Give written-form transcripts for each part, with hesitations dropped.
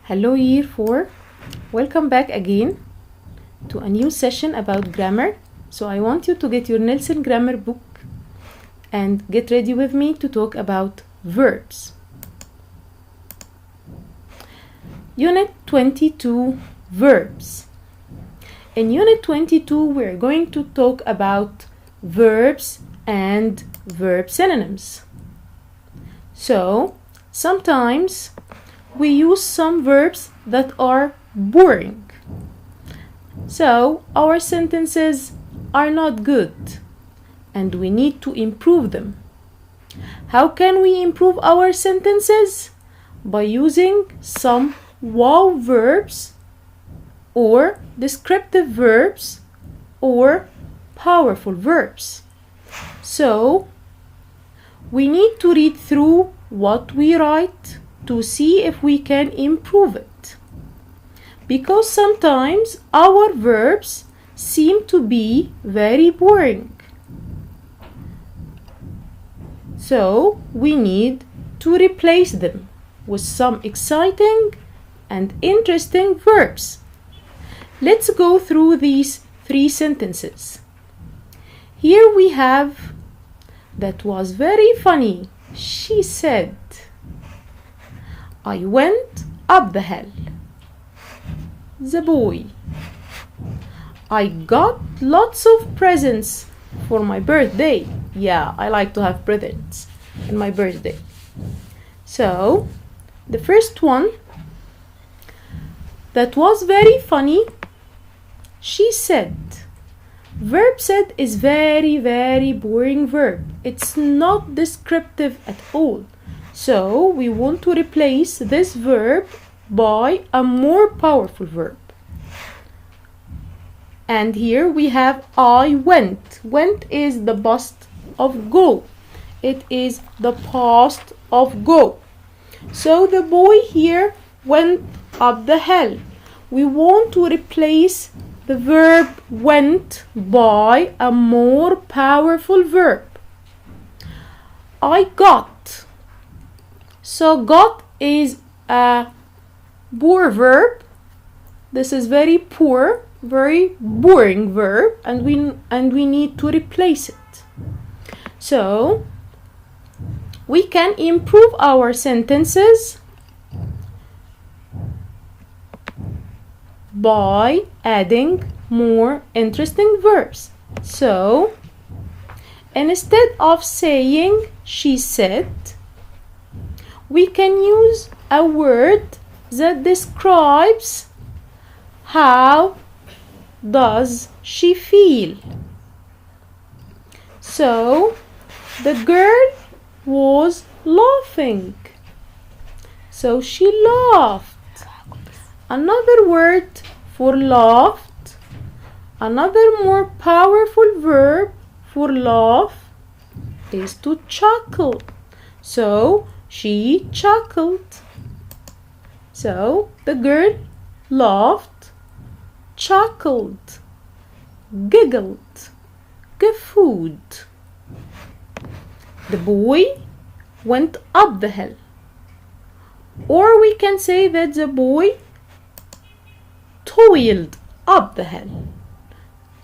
Hello year 4, welcome back again to a new session about grammar. So I want you to get your Nelson grammar book and get ready with me to talk about verbs. Unit 22, verbs. In Unit 22 we're going to talk about verbs and verb synonyms. So sometimes we use some verbs that are boring. So our sentences are not good and we need to improve them. How can we improve our sentences? By using some wow verbs or descriptive verbs or powerful verbs. So we need to read through what we write to see if we can improve it. Because sometimes our verbs seem to be very boring. So we need to replace them with some exciting and interesting verbs. Let's go through these 3 sentences. Here we have, that was very funny. She said, I went up the hill. The boy. I got lots of presents for my birthday. Yeah, I like to have presents on my birthday. So, the first one, that was very funny. She said. Verb said is very boring verb. It's not descriptive at all. So we want to replace this verb by a more powerful verb. And here we have I went. Went is the past of go. It is the past of go. So the boy here went up the hill. We want to replace the verb went by a more powerful verb. I got. So got is a poor verb. This is very poor, very boring verb, and we need to replace it. So we can improve our sentences by adding more interesting verbs. So instead of saying she said, we can use a word that describes how does she feel. So the girl was laughing. So she laughed. Another word for laughed, another more powerful verb for laugh is to chuckle. So she chuckled. So the girl laughed, chuckled, giggled, guffawed. The boy went up the hill. Or we can say that the boy toiled up the hill.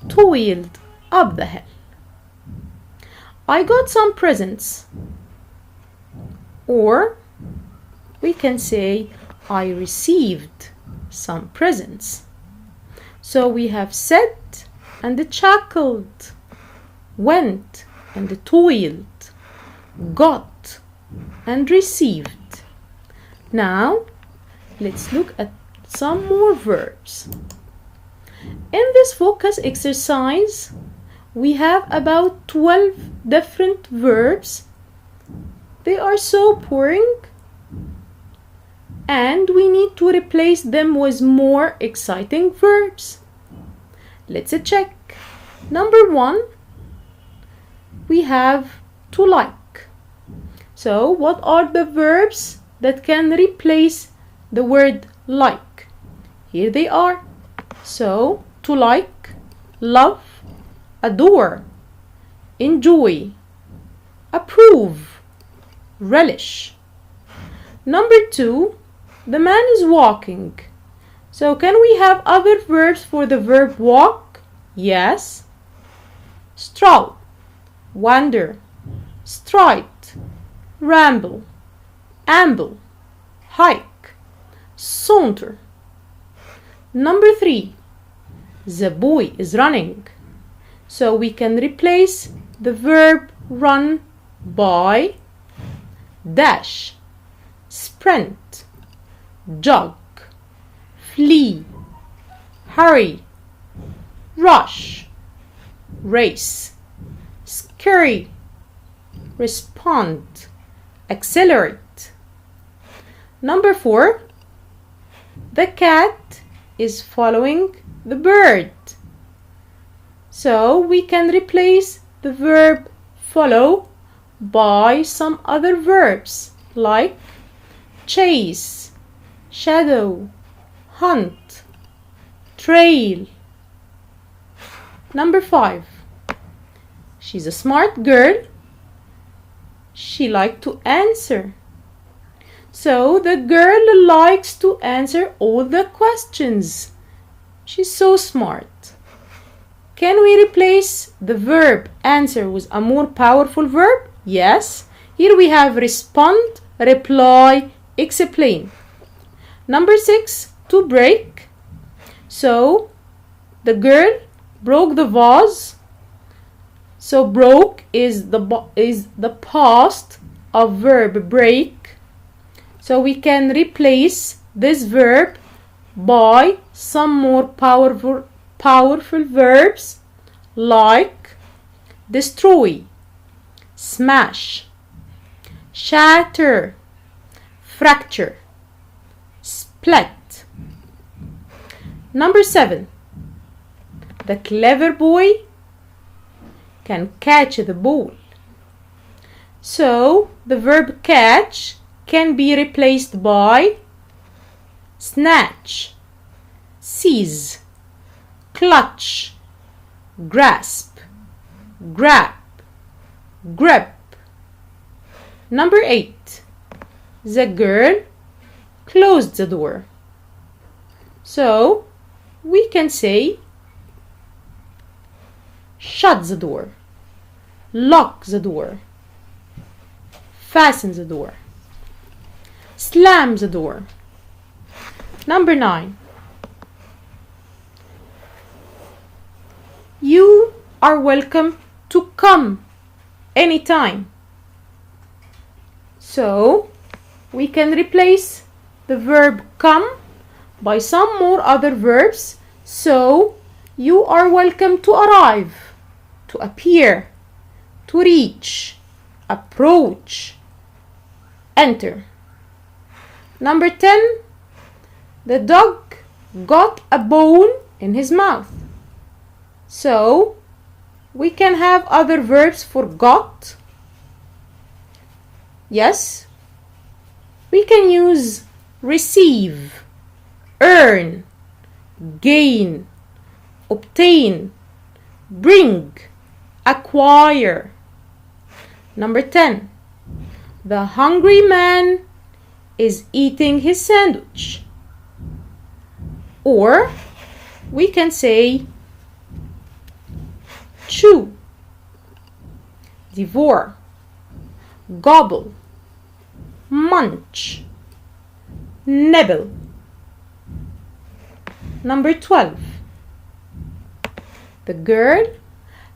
Toiled up the hill. I got some presents. Or we can say I received some presents. So we have said and chuckled, went and toiled, got and received. Now let's look at some more verbs. In this focus exercise we have about 12 different verbs. They are so boring and we need to replace them with more exciting verbs. Let's check. Number 1, we have to like. So what are the verbs that can replace the word like? Here they are. So to like, love, adore, enjoy, approve, relish. Number 2, The man is walking. So can we have other verbs for the verb walk? Yes. Stroll, wander, stride, ramble, amble, hike, saunter. Number 3. The boy is running. So we can replace the verb run by dash, sprint, jog, flee, hurry, rush, race, scurry, respond, accelerate. Number 4. The cat is following the bird. So we can replace the verb follow by some other verbs like chase, shadow, hunt, trail. Number 5. She's a smart girl. She likes to answer. So the girl likes to answer all the questions. She's so smart. Can we replace the verb answer with a more powerful verb? Yes. Here we have respond, reply, explain. Number 6, to break. So the girl broke the vase. So broke is the past of verb break. So we can replace this verb by some more powerful verbs like destroy, smash, shatter, fracture, split. Number 7. The clever boy can catch the ball. So the verb catch can be replaced by snatch, seize, clutch, grasp, grab, grip. Number 8. The girl closed the door. So we can say shut the door, lock the door, fasten the door, slam the door. Number 9. You are welcome to come anytime. So we can replace the verb come by some more other verbs. So you are welcome to arrive, to appear, to reach, approach, enter. Number 10. The dog got a bone in his mouth. So we can have other verbs for got. Yes, we can use receive, earn, gain, obtain, bring, acquire. Number 10. The hungry man is eating his sandwich. Or we can say chew, devour, gobble, munch, nibble. Number 12. The girl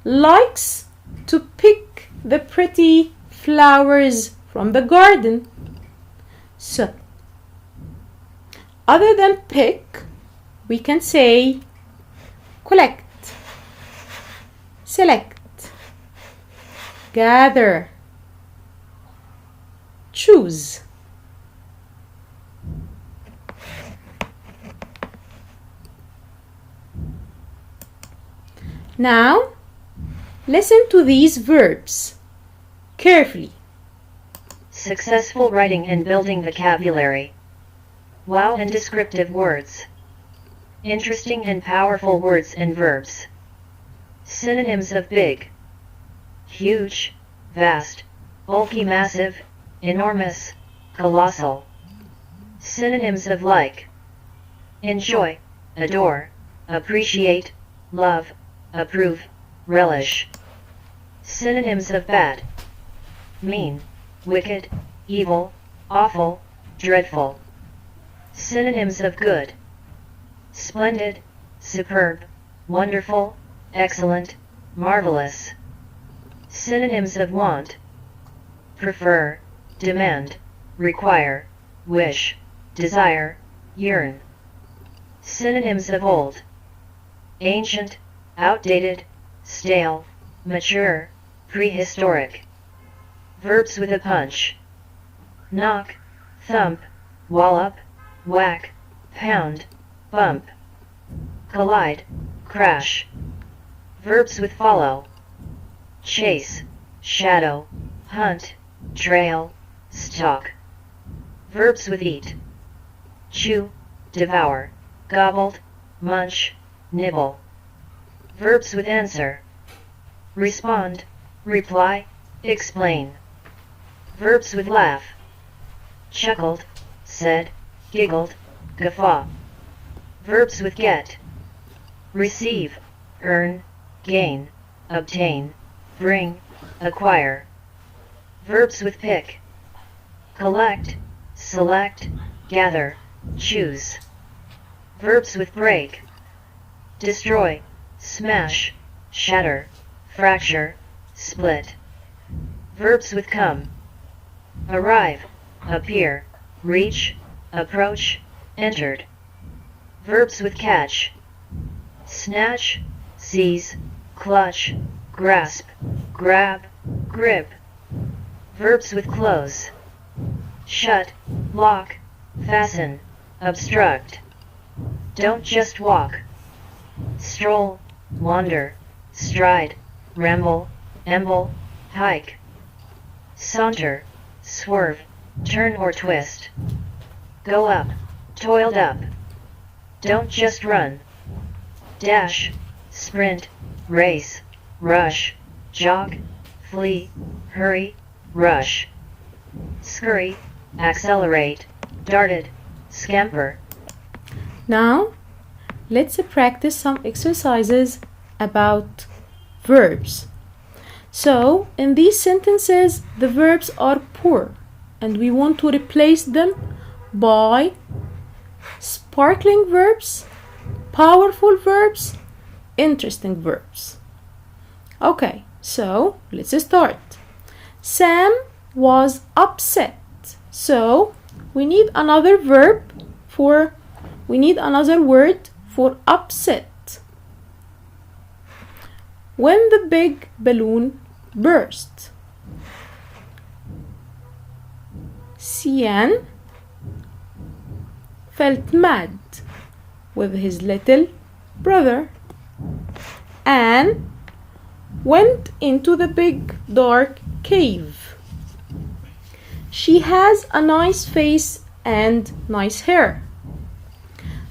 likes to pick the pretty flowers from the garden. So, other than pick, we can say collect, select, gather, choose. Now, listen to these verbs carefully. Successful writing and building vocabulary. Wow and descriptive words. Interesting and powerful words and verbs. Synonyms of big: huge, vast, bulky, massive, enormous, colossal. Synonyms of like: enjoy, adore, appreciate, love, approve, relish. Synonyms of bad: mean, wicked, evil, awful, dreadful. Synonyms of good: splendid, superb, wonderful, excellent, marvelous. Synonyms of want: prefer, demand, require, wish, desire, yearn. Synonyms of old: ancient, outdated, stale, mature, prehistoric. Verbs with a punch: knock, thump, wallop, whack, pound, bump. Collide, crash. Verbs with follow: chase, shadow, hunt, trail, stalk. Verbs with eat: chew, devour, gobbled, munch, nibble. Verbs with answer: respond, reply, explain. Verbs with laugh: chuckled, said, giggled, guffaw. Verbs with get: receive, earn, gain, obtain, bring, acquire. Verbs with pick: collect, select, gather, choose. Verbs with break: destroy, smash, shatter, fracture, split. Verbs with come: arrive, appear, reach, approach, entered. Verbs with catch: snatch, seize, clutch, grasp, grab, grip. Verbs with close: shut, lock, fasten, obstruct. Don't just walk: stroll, wander, stride, ramble, amble, hike. Saunter, swerve, turn or twist. Go up, toiled up. Don't just run: dash, sprint, race, rush, jog, flee, hurry, rush. Scurry, accelerate, darted, scamper. Now, let's practice some exercises about verbs. So, in these sentences, the verbs are poor, and we want to replace them by sparkling verbs, powerful verbs, interesting verbs. Okay, so let's start. Sam was upset. So we need another word for upset. When the big balloon burst. Cian felt mad with his little brother. Anne went into the big dark cave. She has a nice face and nice hair.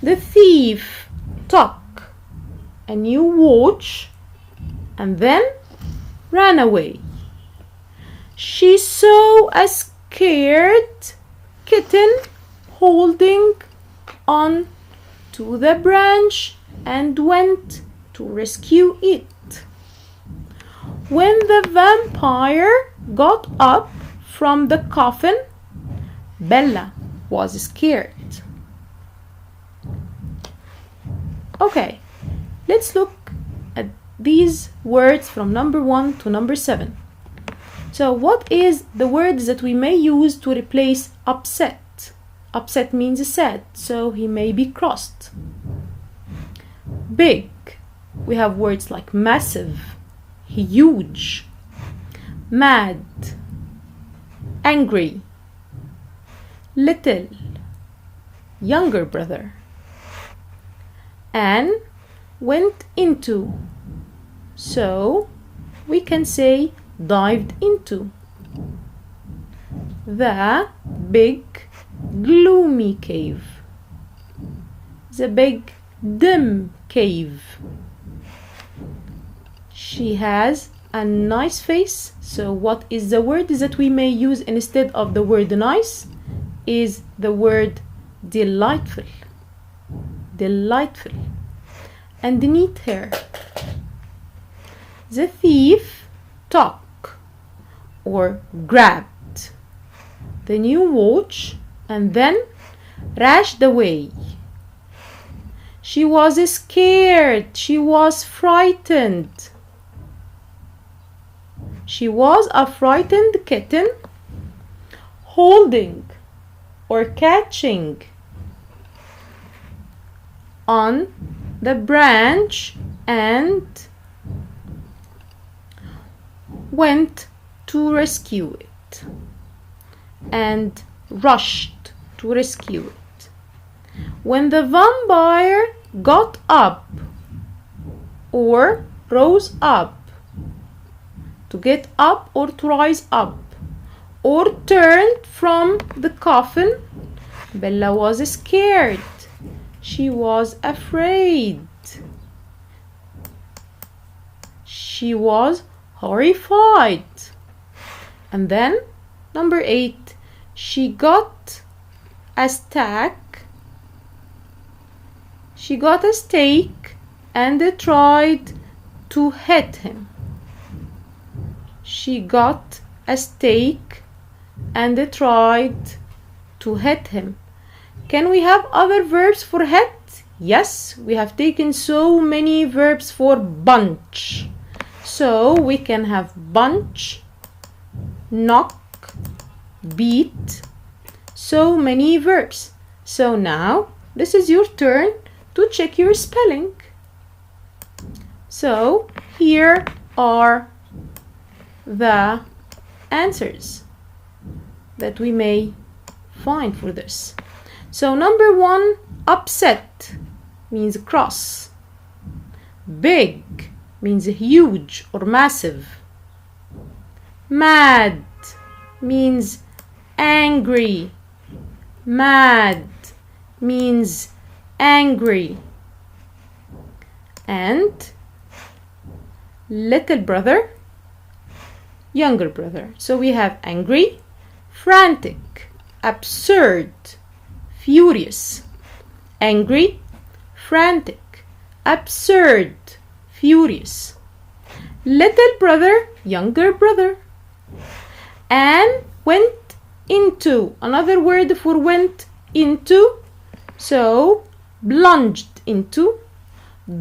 The thief took a new watch and then ran away. She saw a scared kitten holding on to the branch and went to rescue it. When the vampire got up from the coffin, Bella was scared. Okay, let's look at these words from number 1 to number 7. So what is the words that we may use to replace upset? Upset means sad, so he may be crossed. Big, we have words like massive, huge, mad, angry, little, younger brother. Anne went into, so we can say dived into. The big gloomy cave. The big dim cave. She has a nice face, so what is the word that we may use instead of the word nice? Is the word delightful, delightful. And neat hair. The thief took or grabbed the new watch and then rushed away. She was scared. She was frightened. She was a frightened kitten holding or catching on the branch and went to rescue it and rushed to rescue it. When the vampire got up or rose up, to get up or to rise up, or turned from the coffin, Bella was scared. She was afraid. She was horrified. And then, number 8, she got a stake. She got a stake and tried to hit him. She got a stake and tried to hit him. Can we have other verbs for hit? Yes, we have taken so many verbs for bunch. So we can have bunch, knock, beat, so many verbs. So now this is your turn to check your spelling. So here are the answers that we may find for this. So number 1, upset means cross. Big means huge or massive. Mad means angry. Mad means angry. And little brother, younger brother. So we have angry, frantic, absurd, furious. Angry, frantic, absurd, furious. Little brother, younger brother. And went into, another word for went into. So plunged into,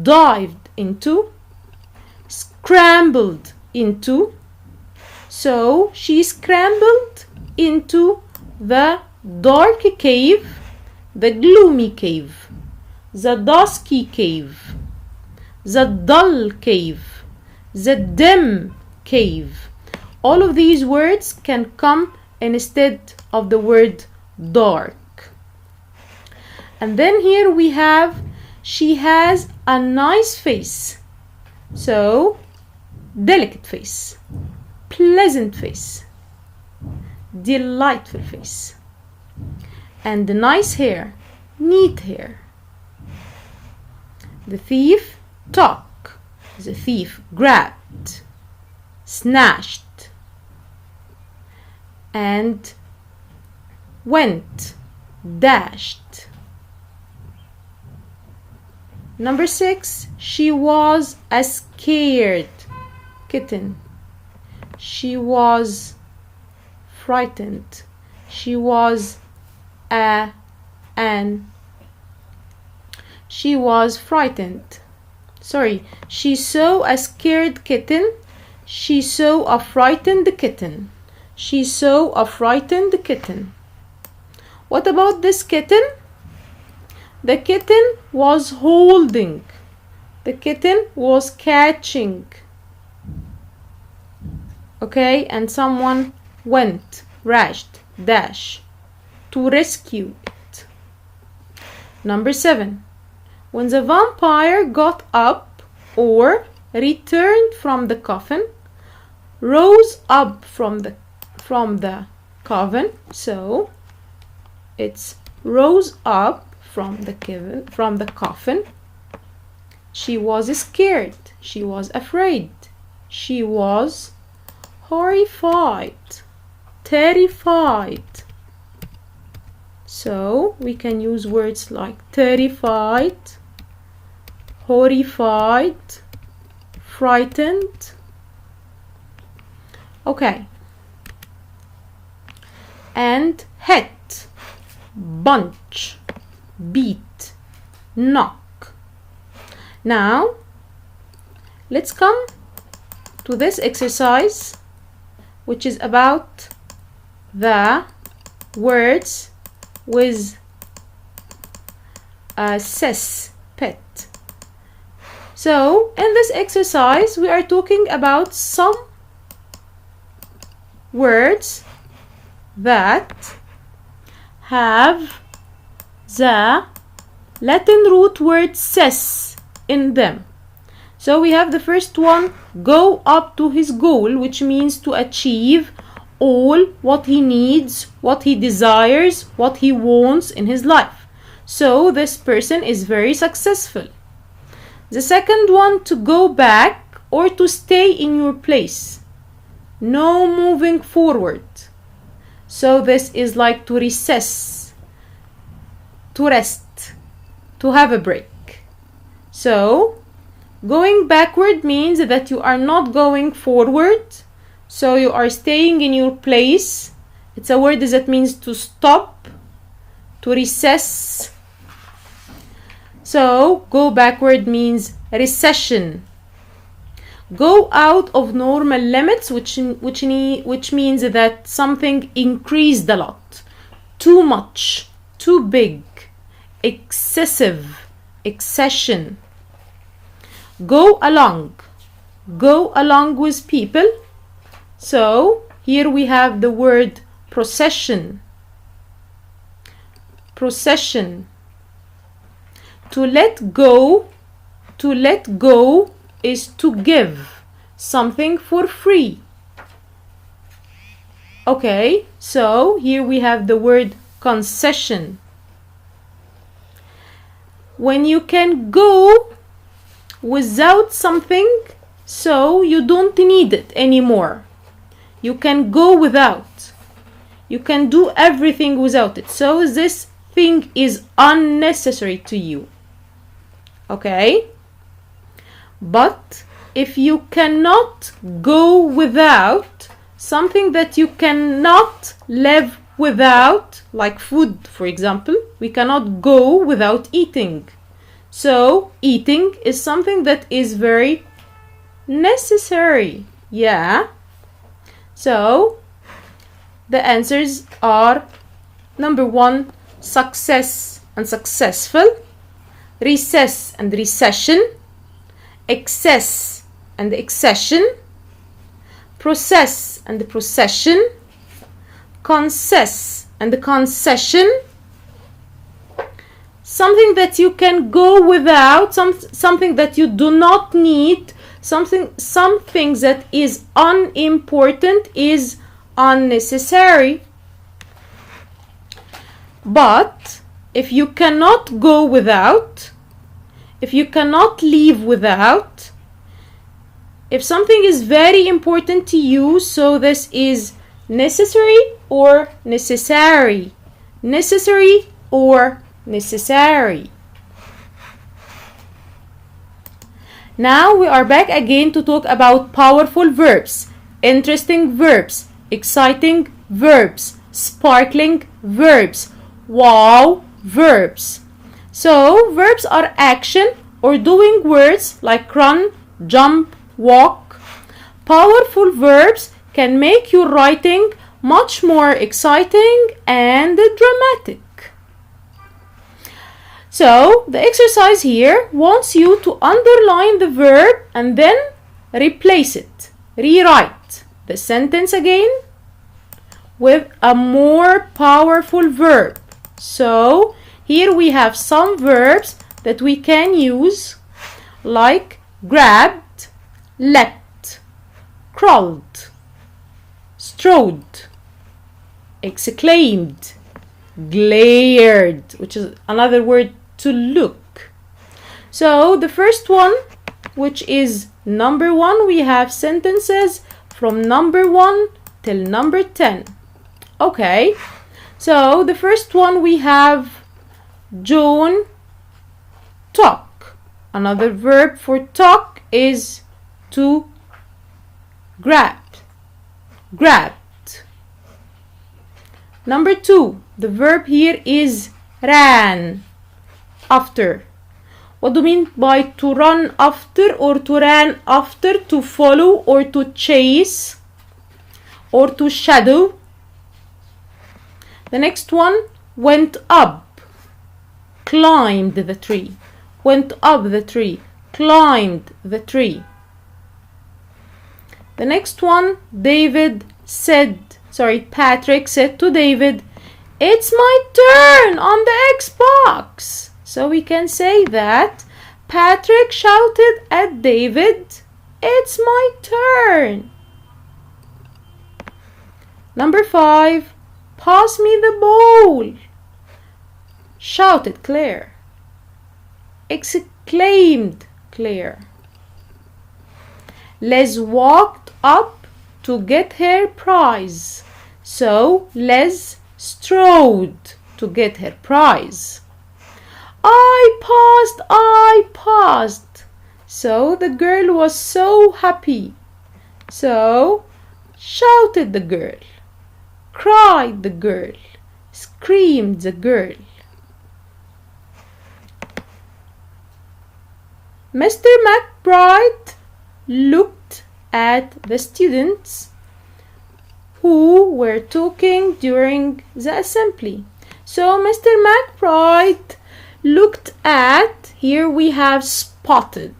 dived into, scrambled into. So she scrambled into the dark cave, the gloomy cave, the dusky cave, the dull cave, the dim cave. All of these words can come instead of the word dark. And then here we have, she has a nice face. So, delicate face, pleasant face, delightful face. And the nice hair, neat hair. The thief took, the thief grabbed, snatched, and went, dashed. Number 6, she was a scared kitten. She was frightened. She was she was frightened. Sorry, she saw a scared kitten. She saw a frightened kitten. She saw a frightened kitten. What about this kitten? The kitten was holding. The kitten was catching. Okay, and someone went, rushed, dash, to rescue it. Number 7. When the vampire got up or returned from the coffin, rose up from the coffin. So it's rose up from the coffin. She was scared. She was afraid. She was horrified, terrified. So we can use words like terrified, horrified, frightened. Okay. And hit, bunch, beat, knock. Now let's come to this exercise, which is about the words with a cis pet. So in this exercise we are talking about some words that have the Latin root word cis in them. So we have the first one, go up to his goal, which means to achieve all what he needs, what he desires, what he wants in his life. So this person is very successful. The second one, to go back or to stay in your place. No moving forward. So this is like to recess, to rest, to have a break. So going backward means that you are not going forward, so you are staying in your place. It's a word that means to stop, to recess. So go backward means recession. Go out of normal limits, which means that something increased a lot, too much, too big, excessive, excession. Go along with people. So here we have the word procession. Procession. To let go is to give something for free. Okay, so here we have the word concession. When you can go without something, so you don't need it anymore. You can go without. You can do everything without it. So this thing is unnecessary to you. Okay? But if you cannot go without something that you cannot live without, like food, for example, we cannot go without eating. So eating is something that is very necessary. Yeah. So the answers are number 1, success and successful, recess and recession, excess and accession, process and procession, concess and concession. Something that you can go without, something that you do not need, something that is unimportant is unnecessary. But if you cannot go without, if you cannot leave without, if something is very important to you, so this is necessary or necessary. Necessary or necessary. Now we are back again to talk about powerful verbs, interesting verbs, exciting verbs, sparkling verbs, wow verbs. So verbs are action or doing words like run, jump, walk. Powerful verbs can make your writing much more exciting and dramatic. So the exercise here wants you to underline the verb and then replace it. Rewrite the sentence again with a more powerful verb. So here we have some verbs that we can use, like grabbed, leapt, crawled, strode, exclaimed, glared, which is another word to look. So the first one, which is number 1, we have sentences from number 1 till number 10. Okay, So the first one we have John took. Another verb for took is to grab. Grabbed. Number 2, the verb here is ran. After. What do you mean by to run after or to run after? To follow or to chase or to shadow. The next one, went up. Climbed the tree. Went up the tree. Climbed the tree. The next one, Patrick said to David, "It's my turn on the Xbox." So we can say that Patrick shouted at David, "It's my turn." Number 5, pass me the ball. Shouted Claire. Exclaimed Claire. Les walked up to get her prize. So Les strode to get her prize. I passed. So the girl was so happy. So shouted the girl. Cried the girl. Screamed the girl. Mr. McBride looked at the students who were talking during the assembly. So Mr. McBride looked at, here we have spotted,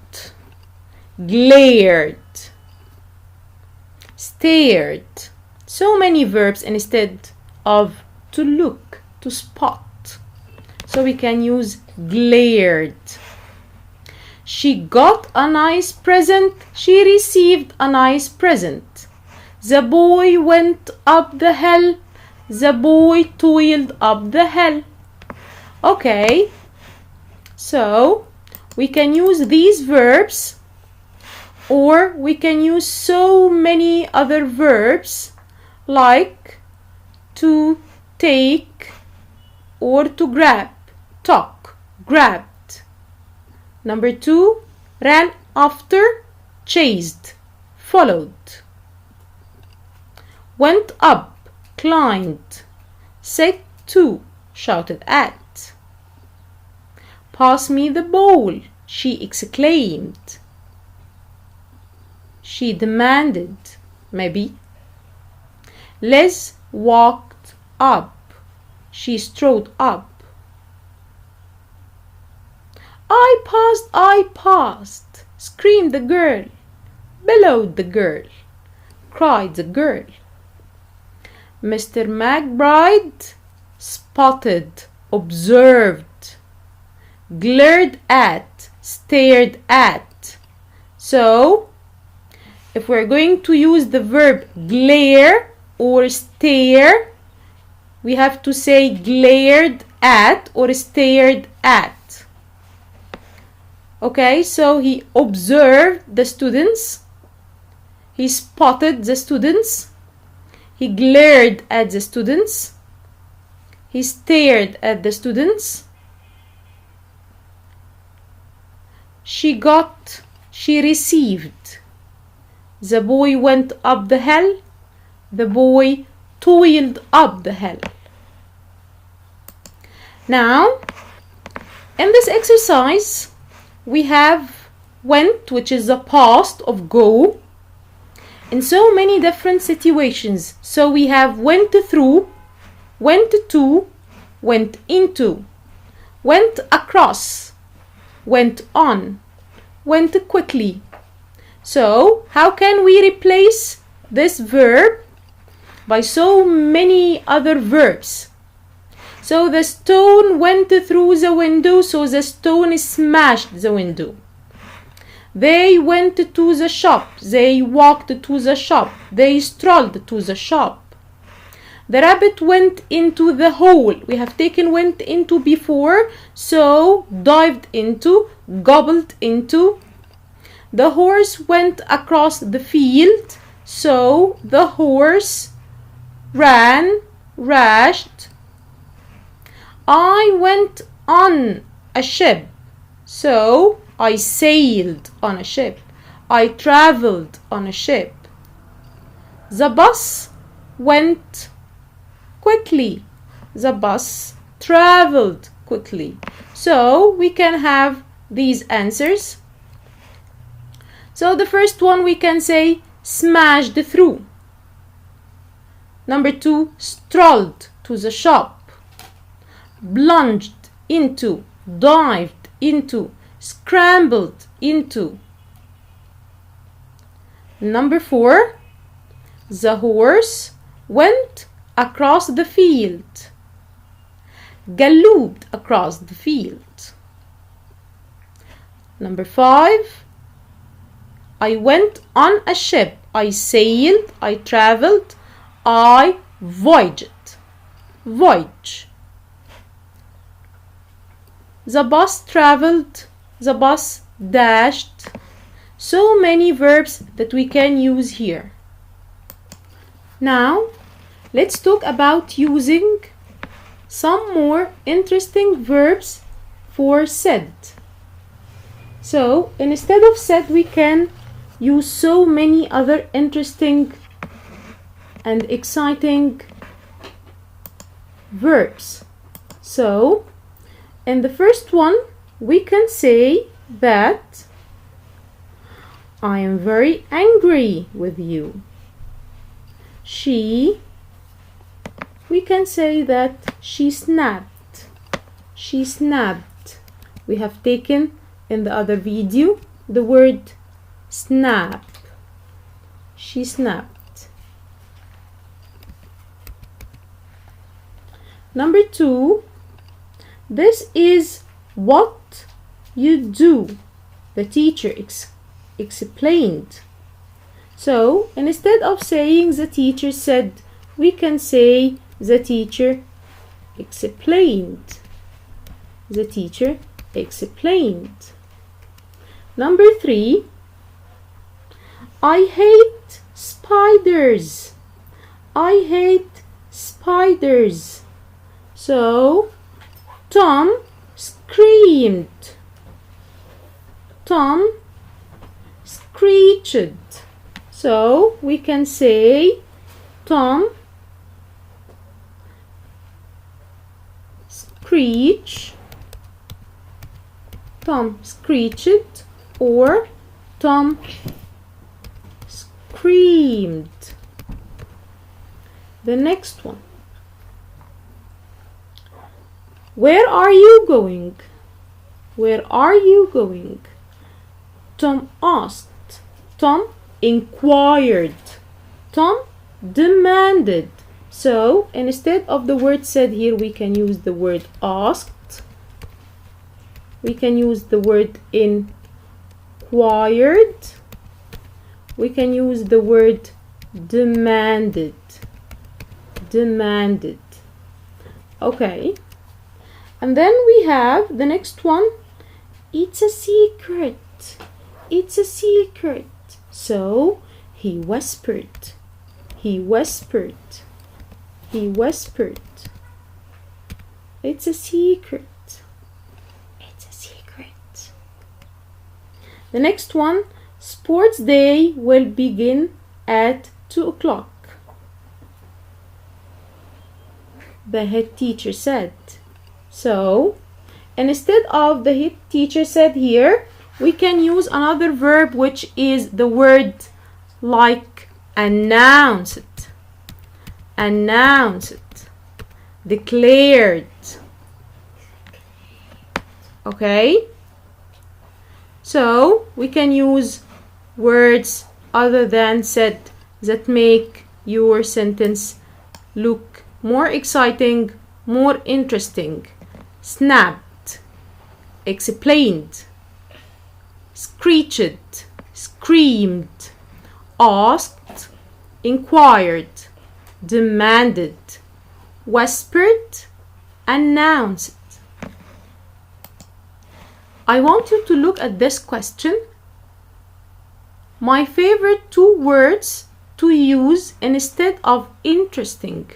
glared, stared. So many verbs instead of to look, to spot. So we can use glared. She got a nice present. She received a nice present. The boy went up the hill. The boy toiled up the hill. Okay, so we can use these verbs, or we can use so many other verbs like to take or to grab. Took, grabbed. Number 2, ran after, chased, followed. Went up, climbed. Said to, shouted at. Pass me the ball, she exclaimed. She demanded, maybe. Les walked up, she strode up. I passed, screamed the girl, bellowed the girl, cried the girl. Mr. McBride spotted, observed, glared at, stared at. So, if we're going to use the verb glare or stare, we have to say glared at or stared at. Okay, so he observed the students, he spotted the students, he glared at the students, he stared at the students. She received. The boy went up the hill. The boy toiled up the hill. Now, in this exercise, we have went, which is the past of go, in so many different situations. So we have went through, went to, went into, went across, went on, went quickly. So how can we replace this verb? By so many other verbs. So the stone went through the window, so the stone smashed the window. They went to the shop. They walked to the shop. They strolled to the shop. The rabbit went into the hole. We have taken went into before, so dived into, gobbled into. The horse went across the field, so the horse ran, rushed, I went on a ship. So I sailed on a ship. I traveled on a ship. The bus went quickly. The bus traveled quickly. So we can have these answers. So the first one we can say smashed through. Number 2, strolled to the shop. Plunged into, dived into, scrambled into. Number 4, the horse went across the field. Galloped across the field. Number 5, I went on a ship. I sailed, I traveled, I voyaged. Voyage. The bus traveled, the bus dashed. So many verbs that we can use here. Now, let's talk about using some more interesting verbs for said. So, instead of said, we can use so many other interesting and exciting verbs. So, in the first one, we can say that I am very angry with you. We can say that she snapped. She snapped. We have taken in the other video the word snap. She snapped. Number 2, this is what you do. The teacher explained. So instead of saying the teacher said, we can say the teacher explained. The teacher explained. Number 3, I hate spiders. I hate spiders. So Tom screamed. Tom screeched. So we can say Tom screeched. Tom screeched, or Tom screamed. The next one. Where are you going? Where are you going? Tom asked. Tom inquired. Tom demanded. So instead of the word said here, we can use the word asked. We can use the word inquired. We can use the word demanded. Demanded. Okay. And then we have the next one. It's a secret. It's a secret. So he whispered. He whispered. He whispered. It's a secret. It's a secret. The next one. Sports day will begin at 2 o'clock. The head teacher said. So, instead of the head teacher said here, we can use another verb which is the word like announced. Announced. Declared. Okay? So, we can use words other than said that make your sentence look more exciting, more interesting. Snapped, explained, screeched, screamed, asked, inquired, demanded, whispered, announced. I want you to look at this question. My favorite 2 words to use instead of interesting.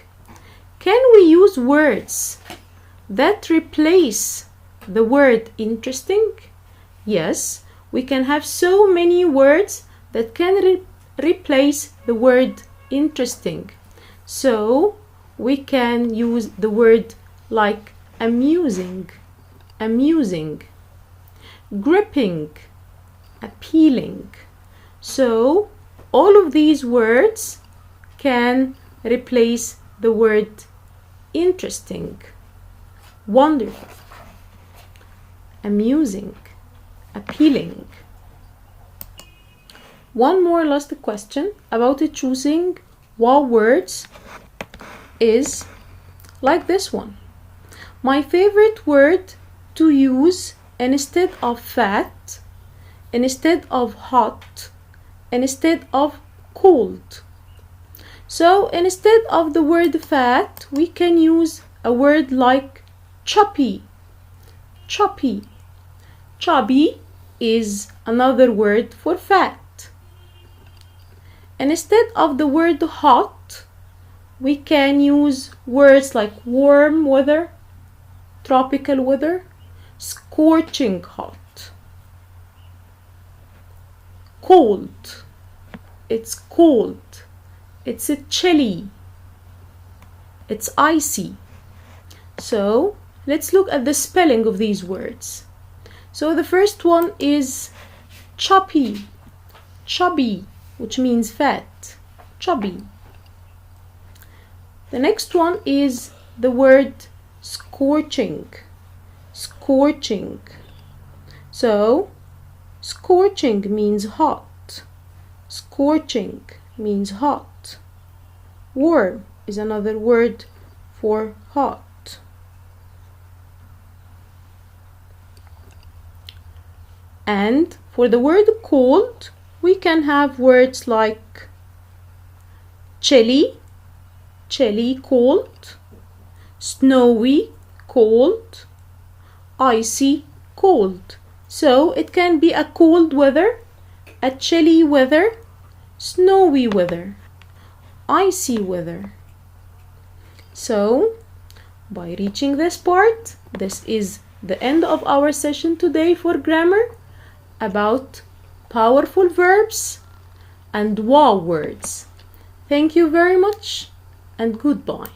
Can we use words that replace the word interesting? Yes, we can have so many words that can replace the word interesting. So we can use the word like amusing, amusing, gripping, appealing. So all of these words can replace the word interesting, wonderful, amusing, appealing. One more last question about choosing wow words is like this one. My favorite word to use instead of fat, instead of hot, instead of cold. So instead of the word fat, we can use a word like choppy, choppy. Chubby is another word for fat. Instead of the word hot, we can use words like warm weather, tropical weather, scorching hot. Cold, it's cold, it's chilly, it's icy. So let's look at the spelling of these words. So the first one is choppy, chubby, which means fat, chubby. The next one is the word scorching, scorching. So scorching means hot, scorching means hot. Warm is another word for hot. And for the word cold, we can have words like chilly, chilly, cold, snowy, cold, icy, cold. So it can be a cold weather, a chilly weather, snowy weather, icy weather. So by reaching this part, this is the end of our session today for grammar about powerful verbs and wow words. Thank you very much and goodbye.